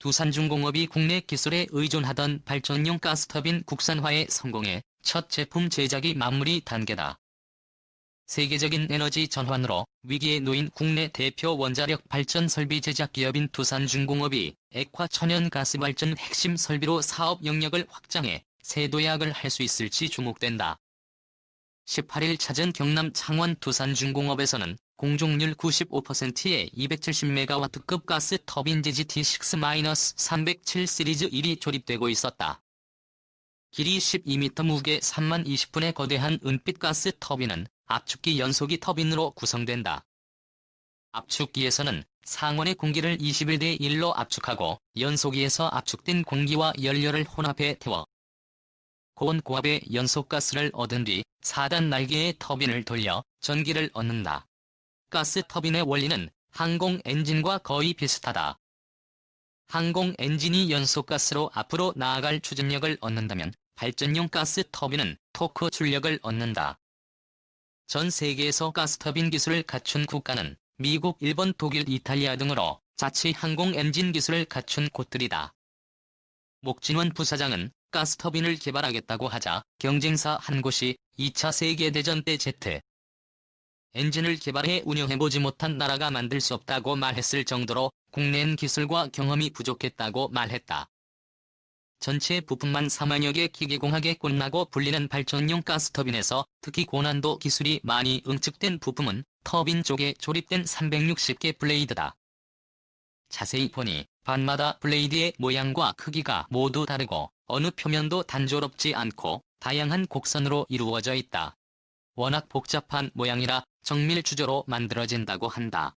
두산중공업이 국내 기술에 의존하던 발전용 가스터빈 국산화에 성공해 첫 제품 제작이 마무리 단계다. 세계적인 에너지 전환으로 위기에 놓인 국내 대표 원자력 발전 설비 제작 기업인 두산중공업이 액화 천연가스 발전 핵심 설비로 사업 영역을 확장해 새 도약을 할 수 있을지 주목된다. 18일 찾은 경남 창원 두산중공업에서는 공종률 95%의 270메가와트급 가스 터빈 GT6-307 시리즈 1이 조립되고 있었다. 길이 12m, 무게 3만 20분의 거대한 은빛 가스 터빈은 압축기 연소기 터빈으로 구성된다. 압축기에서는 상온의 공기를 21대 1로 압축하고 연소기에서 압축된 공기와 연료를 혼합해 태워 고온 고압의 연소가스를 얻은 뒤 4단 날개의 터빈을 돌려 전기를 얻는다. 가스 터빈의 원리는 항공 엔진과 거의 비슷하다. 항공 엔진이 연소가스로 앞으로 나아갈 추진력을 얻는다면 발전용 가스 터빈은 토크 출력을 얻는다. 전 세계에서 가스터빈 기술을 갖춘 국가는 미국, 일본, 독일, 이탈리아 등으로 자치 항공 엔진 기술을 갖춘 곳들이다. 목진원 부사장은 가스터빈을 개발하겠다고 하자 경쟁사 한 곳이 2차 세계대전 때 제트 엔진을 개발해 운영해보지 못한 나라가 만들 수 없다고 말했을 정도로 국내엔 기술과 경험이 부족했다고 말했다. 전체 부품만 4만여 개 기계공학의 꽃라고 불리는 발전용 가스터빈에서 특히 고난도 기술이 많이 응축된 부품은 터빈 쪽에 조립된 360개 블레이드다. 자세히 보니 반마다 블레이드의 모양과 크기가 모두 다르고 어느 표면도 단조롭지 않고 다양한 곡선으로 이루어져 있다. 워낙 복잡한 모양이라 정밀 주조로 만들어진다고 한다.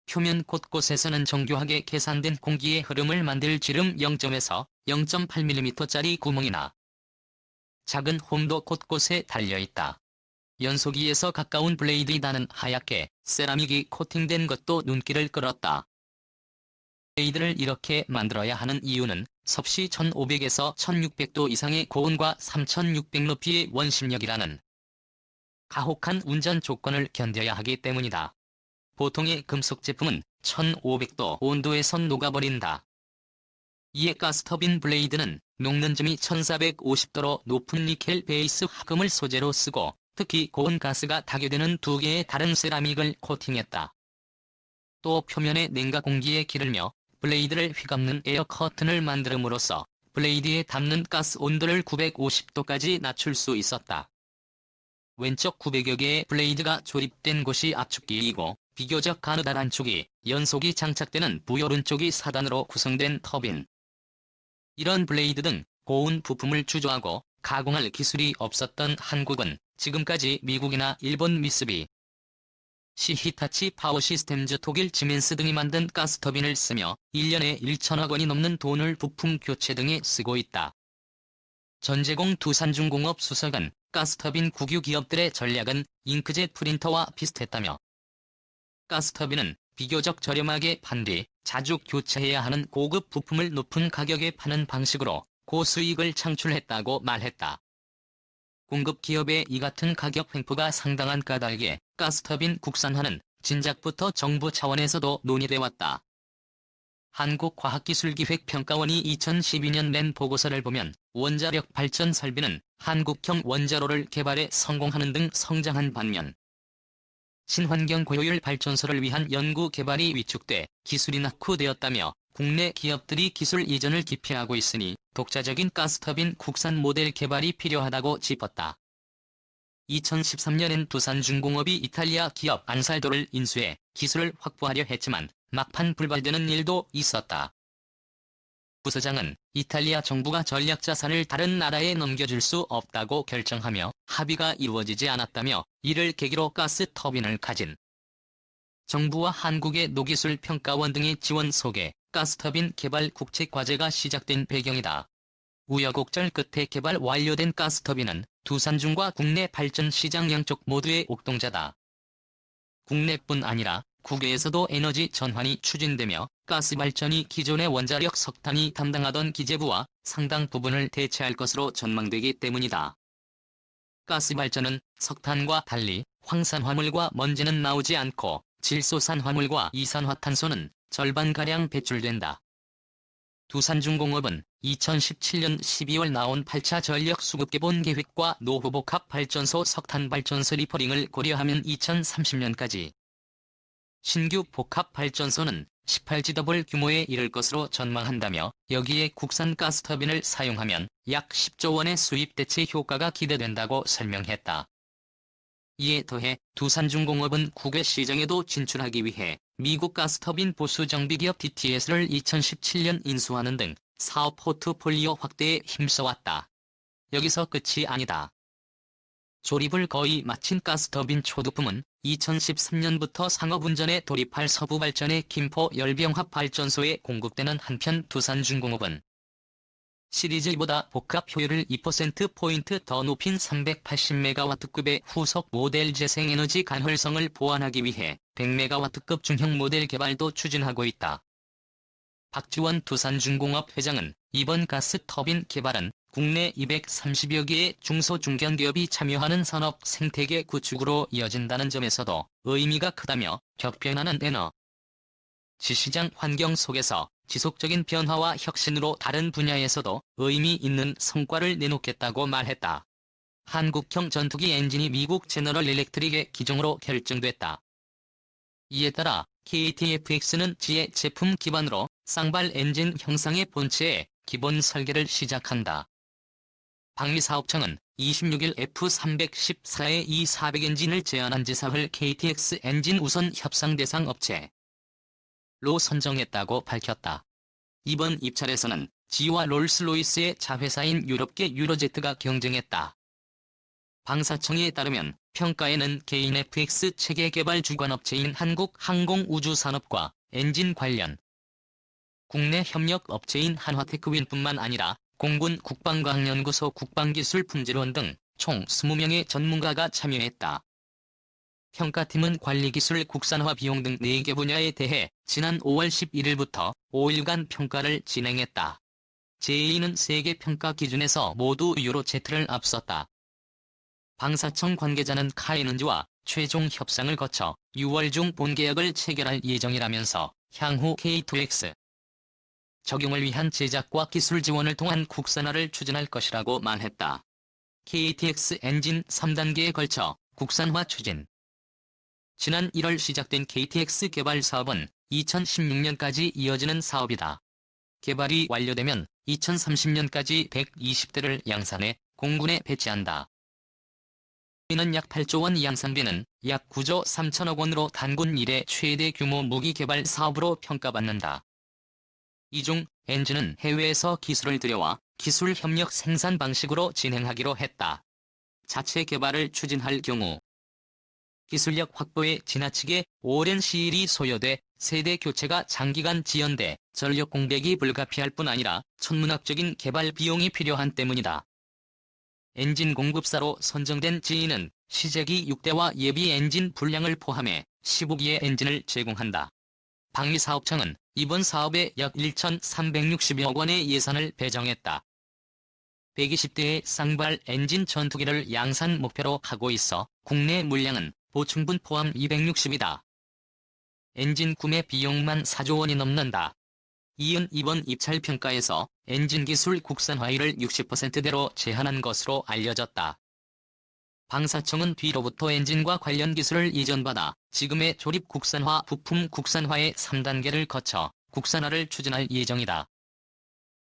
표면 곳곳에서는 정교하게 계산된 공기의 흐름을 만들 지름 0점에서 0.8mm짜리 구멍이나 작은 홈도 곳곳에 달려있다. 연소기에서 가까운 블레이드단은 하얗게 세라믹이 코팅된 것도 눈길을 끌었다. 블레이드를 이렇게 만들어야 하는 이유는 섭씨 1500에서 1600도 이상의 고온과 3600 높이의 원심력이라는 가혹한 운전 조건을 견뎌야 하기 때문이다. 보통의 금속 제품은 1500도 온도에서 녹아버린다. 이에 가스터빈 블레이드는 녹는 점이 1450도로 높은 니켈 베이스 화금을 소재로 쓰고 특히 고온 가스가 타격되는 두 개의 다른 세라믹을 코팅했다. 또 표면에 냉각 공기에 기르며 블레이드를 휘감는 에어 커튼을 만들음으로써 블레이드에 담는 가스 온도를 950도까지 낮출 수 있었다. 왼쪽 900여 개의 블레이드가 조립된 곳이 압축기이고 비교적 가느다란 쪽이 연소기 장착되는 부오른쪽이 4단으로 구성된 터빈. 이런 블레이드 등 고운 부품을 주조하고 가공할 기술이 없었던 한국은 지금까지 미국이나 일본 미쓰비 히타치 파워시스템즈, 독일 지멘스 등이 만든 가스터빈을 쓰며 1년에 1천억 원이 넘는 돈을 부품 교체 등에 쓰고 있다. 전재공 두산중공업 수석은 가스터빈 국유 기업들의 전략은 잉크젯 프린터와 비슷했다며 가스터빈은 비교적 저렴하게 판 뒤 자주 교체해야 하는 고급 부품을 높은 가격에 파는 방식으로 고수익을 창출했다고 말했다. 공급 기업의 이 같은 가격 횡포가 상당한 까닭에 가스터빈 국산화는 진작부터 정부 차원에서도 논의돼 왔다. 한국과학기술기획평가원이 2012년 낸 보고서를 보면 원자력 발전 설비는 한국형 원자로를 개발해 성공하는 등 성장한 반면 친환경 고효율 발전소를 위한 연구 개발이 위축돼 기술이 낙후되었다며 국내 기업들이 기술 이전을 기피하고 있으니 독자적인 가스터빈 국산 모델 개발이 필요하다고 짚었다. 2013년엔 두산중공업이 이탈리아 기업 안살도를 인수해 기술을 확보하려 했지만 막판 불발되는 일도 있었다. 부서장은 이탈리아 정부가 전략자산을 다른 나라에 넘겨줄 수 없다고 결정하며 합의가 이루어지지 않았다며 이를 계기로 가스 터빈을 가진 정부와 한국의 노기술평가원 등의 지원 속에 가스터빈 개발 국책과제가 시작된 배경이다. 우여곡절 끝에 개발 완료된 가스터빈은 두산중과 국내 발전 시장 양쪽 모두의 옥동자다. 국내뿐 아니라 국외에서도 에너지 전환이 추진되며 가스 발전이 기존의 원자력 석탄이 담당하던 기재부와 상당 부분을 대체할 것으로 전망되기 때문이다. 가스 발전은 석탄과 달리 황산화물과 먼지는 나오지 않고 질소산화물과 이산화탄소는 절반가량 배출된다. 두산중공업은 2017년 12월 나온 8차 전력 수급 개본 계획과 노후복합 발전소 석탄 발전소 리퍼링을 고려하면 2030년까지 신규 복합 발전소는 18GW 규모에 이를 것으로 전망한다며 여기에 국산 가스터빈을 사용하면 약 10조 원의 수입 대체 효과가 기대된다고 설명했다. 이에 더해 두산중공업은 국외 시장에도 진출하기 위해 미국 가스터빈 보수 정비기업 DTS를 2017년 인수하는 등 사업 포트폴리오 확대에 힘써왔다. 여기서 끝이 아니다. 조립을 거의 마친 가스터빈 초두품은 2013년부터 상업운전에 돌입할 서부발전의 김포 열병합 발전소에 공급되는 한편 두산중공업은 시리즈보다 복합 효율을 2%포인트 더 높인 380메가와트급의 후속 모델 재생에너지 간헐성을 보완하기 위해 100메가와트급 중형 모델 개발도 추진하고 있다. 박지원 두산중공업 회장은 이번 가스터빈 개발은 국내 230여 개의 중소중견기업이 참여하는 산업 생태계 구축으로 이어진다는 점에서도 의미가 크다며 격변하는 에너지 시장 환경 속에서 지속적인 변화와 혁신으로 다른 분야에서도 의미 있는 성과를 내놓겠다고 말했다. 한국형 전투기 엔진이 미국 제너럴 일렉트릭의 기종으로 결정됐다. 이에 따라 KTFX는 지혜 제품 기반으로 쌍발 엔진 형상의 본체에 기본 설계를 시작한다. 방위사업청은 26일 F314의 E400 엔진을 제안한 지사를 KTX 엔진 우선 협상 대상 업체로 선정했다고 밝혔다. 이번 입찰에서는 지와 롤스로이스의 자회사인 유럽계 유로제트가 경쟁했다. 방사청에 따르면 평가에는 개인 FX 체계 개발 주관업체인 한국항공우주산업과 엔진 관련 국내 협력 업체인 한화테크윈뿐만 아니라 공군 국방과학연구소 국방기술품질원 등 총 20명의 전문가가 참여했다. 평가팀은 관리기술 국산화 비용 등 4개 분야에 대해 지난 5월 11일부터 5일간 평가를 진행했다. 제2는 3개 평가 기준에서 모두 유로제트를 앞섰다. 방사청 관계자는 카이는즈와 최종 협상을 거쳐 6월 중 본계약을 체결할 예정이라면서 향후 K2X 적용을 위한 제작과 기술 지원을 통한 국산화를 추진할 것이라고 말했다. KTX 엔진 3단계에 걸쳐 국산화 추진. 지난 1월 시작된 KTX 개발 사업은 2016년까지 이어지는 사업이다. 개발이 완료되면 2030년까지 120대를 양산해 공군에 배치한다. 이는 약 8조 원, 양산비는 약 9조 3천억 원으로 단군 이래 최대 규모 무기 개발 사업으로 평가받는다. 이 중 엔진은 해외에서 기술을 들여와 기술 협력 생산 방식으로 진행하기로 했다. 자체 개발을 추진할 경우 기술력 확보에 지나치게 오랜 시일이 소요돼 세대 교체가 장기간 지연돼 전력 공백이 불가피할 뿐 아니라 천문학적인 개발 비용이 필요한 때문이다. 엔진 공급사로 선정된 GE는 시제기 6대와 예비 엔진 분량을 포함해 15기의 엔진을 제공한다. 방위사업청은 이번 사업에 약 1,360억 원의 예산을 배정했다. 120대의 쌍발 엔진 전투기를 양산 목표로 하고 있어 국내 물량은 보충분 포함 260이다. 엔진 구매 비용만 4조 원이 넘는다. 이은 이번 입찰 평가에서 엔진 기술 국산화율을 60%대로 제한한 것으로 알려졌다. 방사청은 뒤로부터 엔진과 관련 기술을 이전받아 지금의 조립 국산화 부품 국산화의 3단계를 거쳐 국산화를 추진할 예정이다.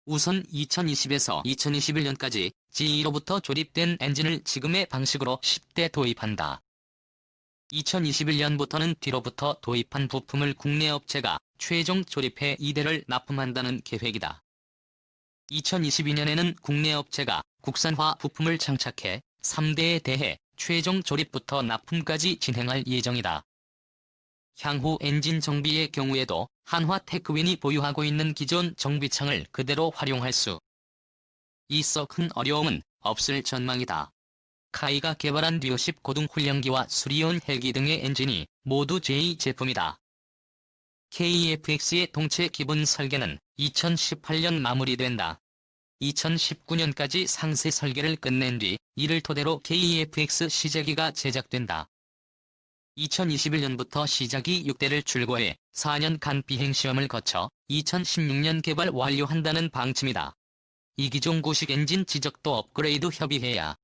우선 2020에서 2021년까지 GE로부터 조립된 엔진을 지금의 방식으로 10대 도입한다. 2021년부터는 뒤로부터 도입한 부품을 국내 업체가 최종 조립해 2대를 납품한다는 계획이다. 2022년에는 국내 업체가 국산화 부품을 장착해 3대에 대해 최종 조립부터 납품까지 진행할 예정이다. 향후 엔진 정비의 경우에도 한화테크윈이 보유하고 있는 기존 정비창을 그대로 활용할 수 있어 큰 어려움은 없을 전망이다. 카이가 개발한 듀오십 고등훈련기와 수리온 헬기 등의 엔진이 모두 제2 제품이다. KFX의 동체 기본 설계는 2018년 마무리된다. 2019년까지 상세 설계를 끝낸 뒤 이를 토대로 KFX 시제기가 제작된다. 2021년부터 시작이 6대를 출고해 4년간 비행시험을 거쳐 2016년 개발 완료한다는 방침이다. 이 기종 구식 엔진 지적도 업그레이드 협의해야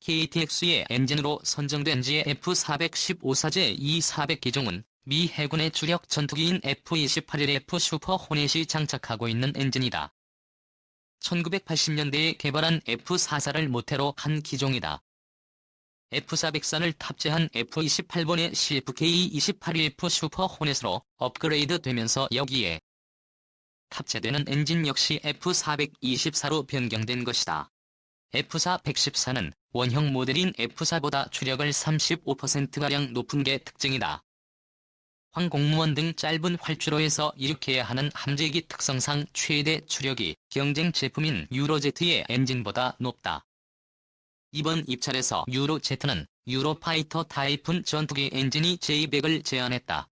KTX의 엔진으로 선정된 GF415사제 E400 기종은 미 해군의 주력 전투기인 F-28F 슈퍼 호넷이 장착하고 있는 엔진이다. 1980년대에 개발한 F-44를 모태로 한 기종이다. F-400산을 탑재한 F-28번의 CFK-28F 슈퍼 호넷으로 업그레이드 되면서 여기에 탑재되는 엔진 역시 F-424로 변경된 것이다. F-414는 원형 모델인 F-4보다 추력을 35%가량 높은 게 특징이다. 항공무원 등 짧은 활주로에서 이륙해야 하는 함재기 특성상 최대 추력이 경쟁 제품인 유로제트의 엔진보다 높다. 이번 입찰에서 유로제트는 유로파이터 타이푼 전투기 엔진이 J100을 제안했다.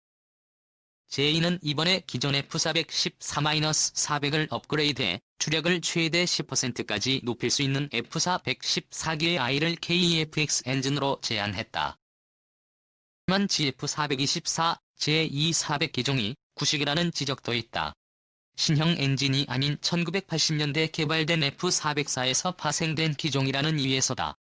제2는 이번에 기존 F414-400을 업그레이드해 추력을 최대 10%까지 높일 수 있는 F414기의 I를 KEFX 엔진으로 제안했다. 하지만 GF424, 제2-400 기종이 구식이라는 지적도 있다. 신형 엔진이 아닌 1980년대 개발된 F404에서 파생된 기종이라는 이유에서다.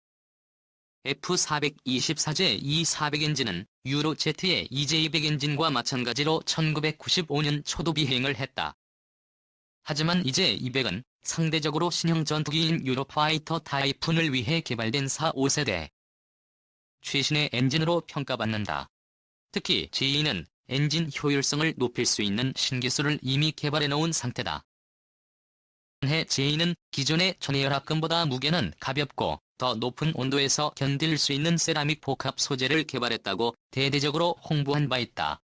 F424제 E400 엔진은 유로제트의 EJ100 엔진과 마찬가지로 1995년 초도 비행을 했다. 하지만 EJ200은 상대적으로 신형 전투기인 유로파이터 타이푼을 위해 개발된 4, 5세대 최신의 엔진으로 평가받는다. 특히 J2는 엔진 효율성을 높일 수 있는 신기술을 이미 개발해놓은 상태다. 해 J2는 기존의 전해열합금보다 무게는 가볍고 더 높은 온도에서 견딜 수 있는 세라믹 복합 소재를 개발했다고 대대적으로 홍보한 바 있다.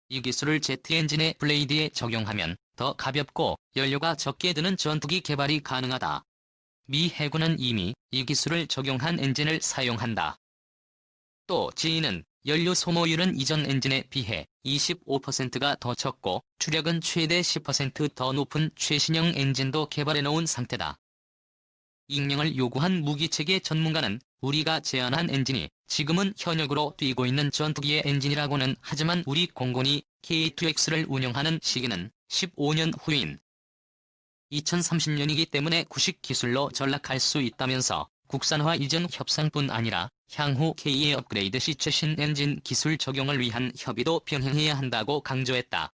이 기술을 제트 엔진의 블레이드에 적용하면 더 가볍고 연료가 적게 드는 전투기 개발이 가능하다. 미 해군은 이미 이 기술을 적용한 엔진을 사용한다. 또 J2는 연료 소모율은 이전 엔진에 비해 25%가 더 적고 추력은 최대 10% 더 높은 최신형 엔진도 개발해놓은 상태다. 익명을 요구한 무기체계 전문가는 우리가 제안한 엔진이 지금은 현역으로 뛰고 있는 전투기의 엔진이라고는 하지만 우리 공군이 K2X를 운영하는 시기는 15년 후인 2030년이기 때문에 구식 기술로 전락할 수 있다면서 국산화 이전 협상뿐 아니라 향후 K의 업그레이드 시 최신 엔진 기술 적용을 위한 협의도 병행해야 한다고 강조했다.